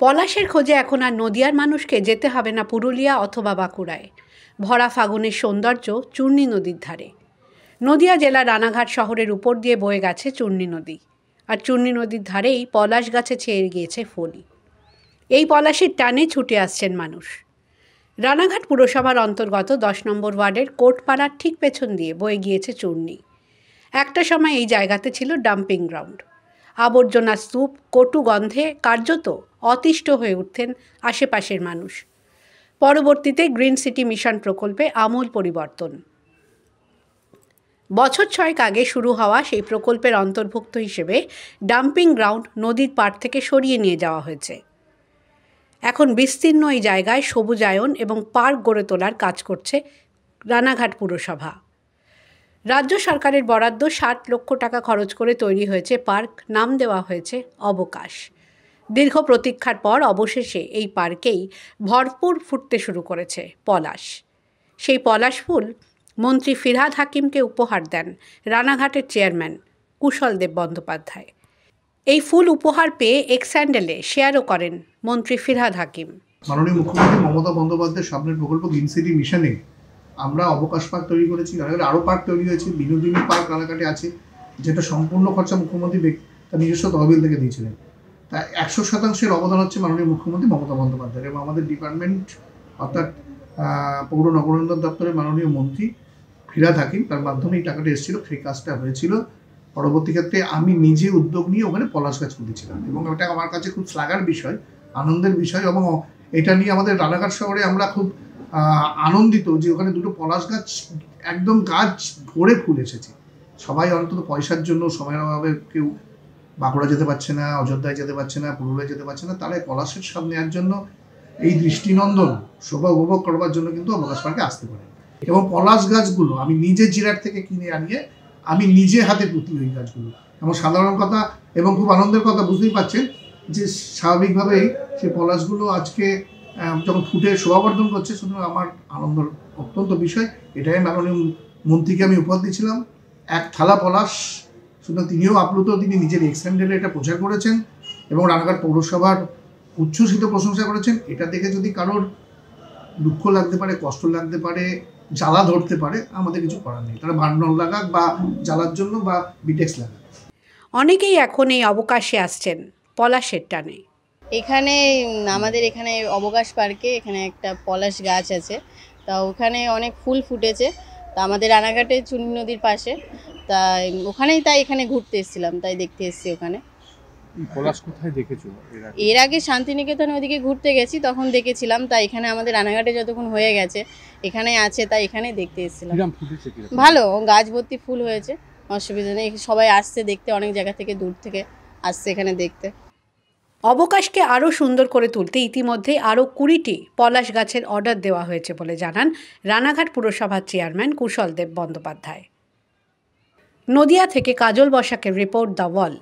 পলাশের খোঁজে এখন আর নদিয়ার মানুষকে যেতে হবে না পুরুলিয়া অথবা বাঁকুড়ায়। ভরা ফাগুনের সৌন্দর্য চূর্ণী নদীর ধারে। নদিয়া জেলার রানাঘাট শহরের উপর দিয়ে বয়ে গেছে চূর্ণী নদী। আর চূর্ণী নদীর ধারেই পলাশ গাছে ছেয়ে গিয়েছে ফুল। এই পলাশের টানে ছুটে আসছেন মানুষ। রানাঘাট পুরসভার অন্তর্গত 10 নম্বর ওয়ার্ডের কোটপাড়ার ঠিক পেছন দিয়ে বয়ে গিয়েছে চূর্ণী। একটা সময় এই জায়গাতে ছিল ডাম্পিং গ্রাউন্ড। আবর্জনা স্তূপ, কটু গন্ধে কার্যত অতিষ্ঠ হয়ে উঠতেন আশেপাশের মানুষ। পরবর্তীতে গ্রিন সিটি মিশন প্রকল্পে আমূল পরিবর্তন। বছর 6 আগে শুরু হওয়া সেই প্রকল্পের অন্তর্ভুক্ত হিসেবে ডাম্পিং গ্রাউন্ড নদীর পাড় থেকে সরিয়ে নিয়ে যাওয়া হয়েছে। এখন বিস্তীর্ণ এই জায়গায় সবুজায়ন এবং পার্ক গড়ে তোলার কাজ করছে রানাঘাট পুরসভা। রাজ্য সরকারের বরাদ্দ 60 লক্ষ টাকা খরচ করে তৈরি হয়েছে পার্ক, নাম দেওয়া হয়েছে অবকাশ। দীর্ঘ প্রতীক্ষার পর অবশেষে এই পার্কেই ভরপুর ফুটতে শুরু করেছে পলাশ। সেই পলাশ ফুল মন্ত্রী ফিরহাদ হাকিমকে উপহার দেন রানাঘাটের চেয়ারম্যান কুশলদেব বন্দ্যোপাধ্যায়। এই ফুল উপহার পেয়ে এক্স হ্যান্ডেলে শেয়ারও করেন মন্ত্রী ফিরহাদ হাকিম। মাননীয় মুখ্যমন্ত্রী মমতা বন্দ্যোপাধ্যায়ের সামনের প্রকল্প গ্রিন সিটি মিশনে আমরা অবকাশ পার্ক তৈরি করেছি। আরও পার্ক তৈরি হয়েছে, বিনোদিনী পার্ক রানাঘাটে আছে, যেটা সম্পূর্ণ খরচা মুখ্যমন্ত্রী তার নিজস্ব তহবিল থেকে দিয়েছিলেন। তা 100% অবদান হচ্ছে মাননীয় মুখ্যমন্ত্রী মমতা বন্দ্যোপাধ্যায় এবং আমাদের ডিপার্টমেন্ট অর্থাৎ পৌর নগরোন্নয়ন দপ্তরের মাননীয় মন্ত্রী ফিরহাদ হাকিম, তার মাধ্যমে এই টাকাটা এসেছিল, সেই কাজটা হয়েছিল। পরবর্তী ক্ষেত্রে আমি নিজে উদ্যোগ নিয়ে ওখানে পলাশ গাছ পুঁতেছিলাম এবং এটা আমার কাছে খুব শ্লাঘার বিষয়, আনন্দের বিষয়। এবং এটা নিয়ে আমাদের রানাঘাট শহরে আমরা খুব আনন্দিত যে ওখানে দুটো পলাশ গাছ একদম গাছ ভরে ফুল এসেছে। সবাই অন্তত পয়সার জন্য, সময়ের অভাবে কেউ বাঁকুড়া যেতে পারছে না, অযোধ্যায় যেতে পারছে না, পুরুলিয়ায় যেতে পারছে না, তারা পলাশের স্বাদ নেওয়ার জন্য, এই দৃষ্টিনন্দন শোভা উপভোগ করবার জন্য কিন্তু অবকাশ পার্কে আসতে পারে। এবং পলাশ গাছগুলো আমি নিজে জিরাট থেকে কিনে আনিয়ে আমি নিজে হাতে পুঁতি ওই গাছগুলো। এবং সাধারণ কথা এবং খুব আনন্দের কথা, বুঝতেই পারছেন যে স্বাভাবিকভাবেই সেই পলাশগুলো আজকে যখন ফুটে শোভাবর্ধন করছে, শুধু আমার আনন্দের অত্যন্ত বিষয়। এটাই মাননীয় মন্ত্রীকে আমি উপহার দিয়েছিলাম, এক থালা পলাশ। শুধু তিনিও আপ্লুত, তিনি নিজের এক্স হ্যান্ডেলে এটা প্রচার করেছেন এবং রানাঘাট পৌরসভার উচ্ছ্বসিত প্রশংসা করেছেন। এটা দেখে যদি কারোর দুঃখ লাগতে পারে, কষ্ট লাগতে পারে, জ্বালা ধরতে পারে, আমাদের কিছু করার নেই। তারা ভান্ডল লাগাক বা জ্বালার জন্য বা বিটেক্স লাগাক। অনেকেই এখন এই অবকাশে আসছেন পলাশের টানে। এখানে আমাদের এখানে অবকাশ পার্কে এখানে একটা পলাশ গাছ আছে, তা ওখানে অনেক ফুল ফুটেছে। তা আমাদের রানাঘাটে চূর্ণী নদীর পাশে, তাই ওখানেই এখানে ঘুরতে এসেছিলাম, তাই দেখতে এসেছি ওখানে। পলাশ কোথায় দেখেছো? এর আগে শান্তিনিকেতন ওদিকে ঘুরতে গেছি, তখন দেখেছিলাম। তাই এখানে আমাদের রানাঘাটে যতক্ষণ হয়ে গেছে এখানে আছে, তাই এখানে দেখতে এসেছিলাম। ভালো, গাছ ভর্তি ফুল হয়েছে, অসুবিধা নেই। সবাই আসছে দেখতে, অনেক জায়গা থেকে, দূর থেকে আসছে এখানে দেখতে। অবকাশকে আরও সুন্দর করে তুলতে ইতিমধ্যে আরও 20টি পলাশ গাছের অর্ডার দেওয়া হয়েছে বলে জানান রানাঘাট পুরসভার চেয়ারম্যান কুশলদেব বন্দ্যোপাধ্যায়। নদিয়া থেকে কাজল বসাকের রিপোর্ট, দ্য ওয়াল।